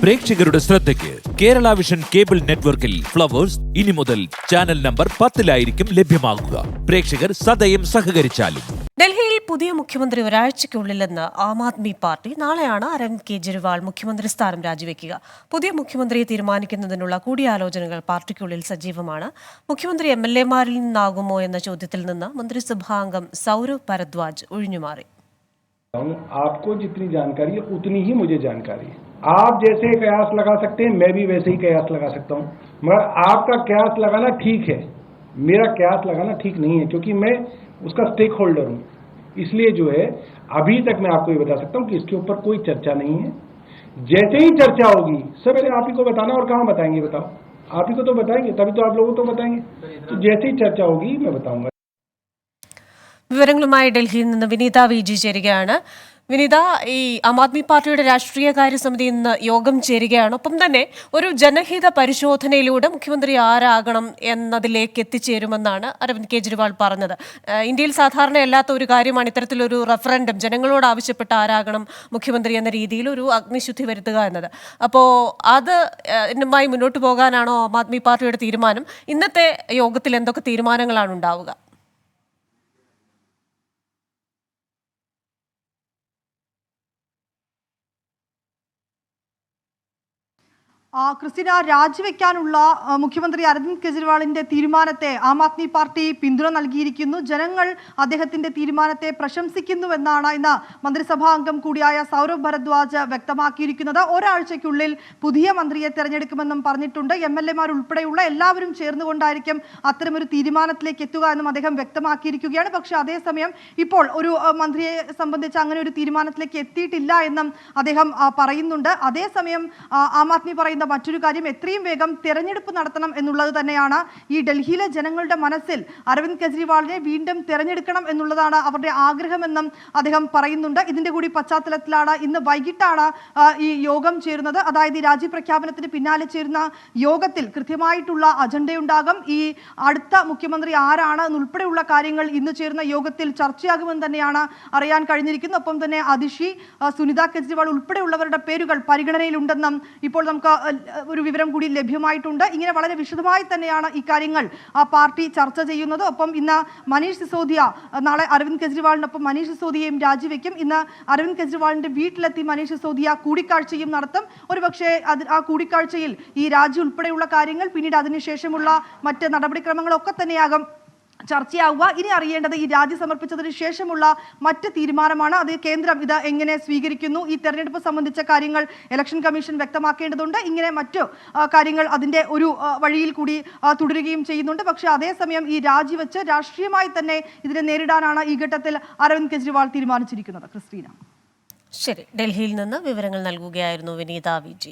പ്രേക്ഷകരുടെ ശ്രദ്ധയ്ക്ക് Kerala vision cable നെറ്റ്വർക്കിൽ ഫ്ലവേഴ്സ് ഇനി മുതൽ ചാനൽ നമ്പർ 10-ലായിരിക്കും ലഭ്യമാകുക. പ്രേക്ഷകർ സദയം സഹകരിച്ചാലും. ഡൽഹിയിൽ പുതിയ മുഖ്യമന്ത്രി ഒരാഴ്ചയ്ക്കുള്ളിലെന്ന് ആം ആദ്മി പാർട്ടി. നാളെയാണ് അരവിന്ദ് കെജ്രിവാൾ മുഖ്യമന്ത്രി സ്ഥാനം രാജിവെക്കുക. പുതിയ മുഖ്യമന്ത്രിയെ തീരുമാനിക്കുന്നതിനുള്ള കൂടിയാലോചനകൾ പാർട്ടിക്കുള്ളിൽ സജീവമാണ്. മുഖ്യമന്ത്രി MLA-മാരിൽ നിന്നാകുമോ എന്ന ചോദ്യത്തിൽ നിന്ന് മന്ത്രിസഭാംഗം സൗരവ് ഭരദ്വാജ് ഒഴിഞ്ഞുമാറി. आपको जितनी जानकारी है उतनी ही मुझे जानकारी है. आप जैसे कयास लगा सकते हैं, मैं भी वैसे ही कयास लगा सकता हूं, मगर आपका कयास लगाना ठीक है, मेरा कयास लगाना ठीक नहीं है, क्योंकि मैं उसका स्टेक होल्डर हूं. इसलिए जो है अभी तक मैं आपको ये बता सकता हूं कि इसके ऊपर कोई चर्चा नहीं है. जैसे ही चर्चा होगी सब पहले आप ही को बताना. और कहाँ बताएंगे बताओ? आप ही को तो बताएंगे, तभी तो आप लोगों को तो बताएंगे. तो जैसे ही चर्चा होगी मैं बताऊंगा. വിവരങ്ങളുമായി ഡൽഹിയിൽ നിന്ന് വിനീത VG ചേരുകയാണ്. വിനീത, ഈ ആം ആദ്മി പാർട്ടിയുടെ രാഷ്ട്രീയകാര്യ സമിതി ഇന്ന് യോഗം ചേരുകയാണ്. ഒപ്പം തന്നെ ഒരു ജനഹിത പരിശോധനയിലൂടെ മുഖ്യമന്ത്രി ആരാകണം എന്നതിലേക്ക് എത്തിച്ചേരുമെന്നാണ് അരവിന്ദ് കെജ്രിവാൾ പറഞ്ഞത്. ഇന്ത്യയിൽ സാധാരണയല്ലാത്ത ഒരു കാര്യമാണ് ഇത്തരത്തിലൊരു റഫറൻഡം, ജനങ്ങളോട് ആവശ്യപ്പെട്ട ആരാകണം മുഖ്യമന്ത്രി എന്ന രീതിയിൽ ഒരു അഗ്നിശുദ്ധി വരുത്തുക എന്നത്. അപ്പോൾ അതുമായി മുന്നോട്ട് പോകാനാണോ ആം ആദ്മി പാർട്ടിയുടെ തീരുമാനം? ഇന്നത്തെ യോഗത്തിൽ എന്തൊക്കെ തീരുമാനങ്ങളാണ് ഉണ്ടാവുക? ക്രിസ്റ്റിന, രാജിവെക്കാനുള്ള മുഖ്യമന്ത്രി അരവിന്ദ് കെജ്രിവാളിന്റെ തീരുമാനത്തെ ആം ആദ്മി പാർട്ടി പിന്തുണ നൽകിയിരിക്കുന്നു. ജനങ്ങൾ അദ്ദേഹത്തിന്റെ തീരുമാനത്തെ പ്രശംസിക്കുന്നുവെന്നാണ് ഇന്ന് മന്ത്രിസഭാ അംഗം കൂടിയായ സൗരവ് ഭരദ്വാജ് വ്യക്തമാക്കിയിരിക്കുന്നത്. ഒരാഴ്ചയ്ക്കുള്ളിൽ പുതിയ മന്ത്രിയെ തെരഞ്ഞെടുക്കുമെന്നും പറഞ്ഞിട്ടുണ്ട്. MLA-മാർ ഉൾപ്പെടെയുള്ള എല്ലാവരും ചേർന്നുകൊണ്ടായിരിക്കും അത്തരമൊരു തീരുമാനത്തിലേക്ക് എത്തുക എന്നും അദ്ദേഹം വ്യക്തമാക്കിയിരിക്കുകയാണ്. പക്ഷേ അതേസമയം ഇപ്പോൾ ഒരു മന്ത്രിയെ സംബന്ധിച്ച് അങ്ങനെ ഒരു തീരുമാനത്തിലേക്ക് എത്തിയിട്ടില്ല എന്നും അദ്ദേഹം പറയുന്നുണ്ട്. അതേസമയം ആം ആദ്മി പറയുന്ന മറ്റൊരു കാര്യം, എത്രയും വേഗം തെരഞ്ഞെടുപ്പ് നടത്തണം എന്നുള്ളത് തന്നെയാണ്. ഈ ഡൽഹിയിലെ ജനങ്ങളുടെ മനസ്സിൽ അരവിന്ദ് കെജ്രിവാളിനെ വീണ്ടും തെരഞ്ഞെടുക്കണം എന്നുള്ളതാണ് അവരുടെ ആഗ്രഹമെന്നും അദ്ദേഹം പറയുന്നുണ്ട്. ഇതിന്റെ കൂടി പശ്ചാത്തലത്തിലാണ് ഇന്ന് വൈകിട്ടാണ് ഈ യോഗം ചേരുന്നത്. അതായത് ഈ രാജ്യപ്രഖ്യാപനത്തിന് പിന്നാലെ ചേരുന്ന യോഗത്തിൽ കൃത്യമായിട്ടുള്ള അജണ്ടയുണ്ടാകും. ഈ അടുത്ത മുഖ്യമന്ത്രി ആരാണ് എന്നുൾപ്പെടെയുള്ള കാര്യങ്ങൾ ഇന്ന് ചേരുന്ന യോഗത്തിൽ ചർച്ചയാകുമെന്ന് തന്നെയാണ് അറിയാൻ കഴിഞ്ഞിരിക്കുന്നത്. ഒപ്പം തന്നെ അതിഷി, സുനിത കെജ്രിവാൾ ഉൾപ്പെടെയുള്ളവരുടെ പേരുകൾ പരിഗണനയിലുണ്ടെന്നും ഇപ്പോൾ നമുക്ക് ഒരു വിവരം കൂടി ലഭ്യമായിട്ടുണ്ട്. ഇങ്ങനെ വളരെ വിശദമായി തന്നെയാണ് ഇക്കാര്യങ്ങൾ പാർട്ടി ചർച്ച ചെയ്യുന്നത്. ഒപ്പം ഇന്ന് മനീഷ് സിസോദിയ, നാളെ അരവിന്ദ് കെജ്രിവാളിനൊപ്പം മനീഷ് സിസോദിയയും രാജിവെക്കും. ഇന്ന് അരവിന്ദ് കെജ്രിവാളിന്റെ വീട്ടിലെത്തി മനീഷ് സിസോദിയ കൂടിക്കാഴ്ചയും നടത്തും. ഒരുപക്ഷെ ആ കൂടിക്കാഴ്ചയിൽ ഈ രാജി ഉൾപ്പെടെയുള്ള കാര്യങ്ങൾ, പിന്നീട് അതിനുശേഷമുള്ള മറ്റ് നടപടിക്രമങ്ങളൊക്കെ തന്നെയാകും ചർച്ചയാവുക. ഇനി അറിയേണ്ടത് ഈ രാജി സമർപ്പിച്ചതിന് ശേഷമുള്ള മറ്റ് തീരുമാനമാണ്. അത് കേന്ദ്രം ഇത് എങ്ങനെ സ്വീകരിക്കുന്നു, ഈ തെരഞ്ഞെടുപ്പ് സംബന്ധിച്ച കാര്യങ്ങൾ ഇലക്ഷൻ കമ്മീഷൻ വ്യക്തമാക്കേണ്ടതുണ്ട്. ഇങ്ങനെ മറ്റു കാര്യങ്ങൾ അതിൻ്റെ ഒരു വഴിയിൽ കൂടി തുടരുകയും ചെയ്യുന്നുണ്ട്. പക്ഷേ അതേസമയം ഈ രാജിവെച്ച് രാഷ്ട്രീയമായി തന്നെ ഇതിനെ നേരിടാനാണ് ഈ ഘട്ടത്തിൽ അരവിന്ദ് കെജ്രിവാൾ തീരുമാനിച്ചിരിക്കുന്നത്. ക്രിസ്റ്റീന. ശരി, ഡൽഹിയിൽ നിന്ന് വിവരങ്ങൾ നൽകുകയായിരുന്നു വിനീത VG.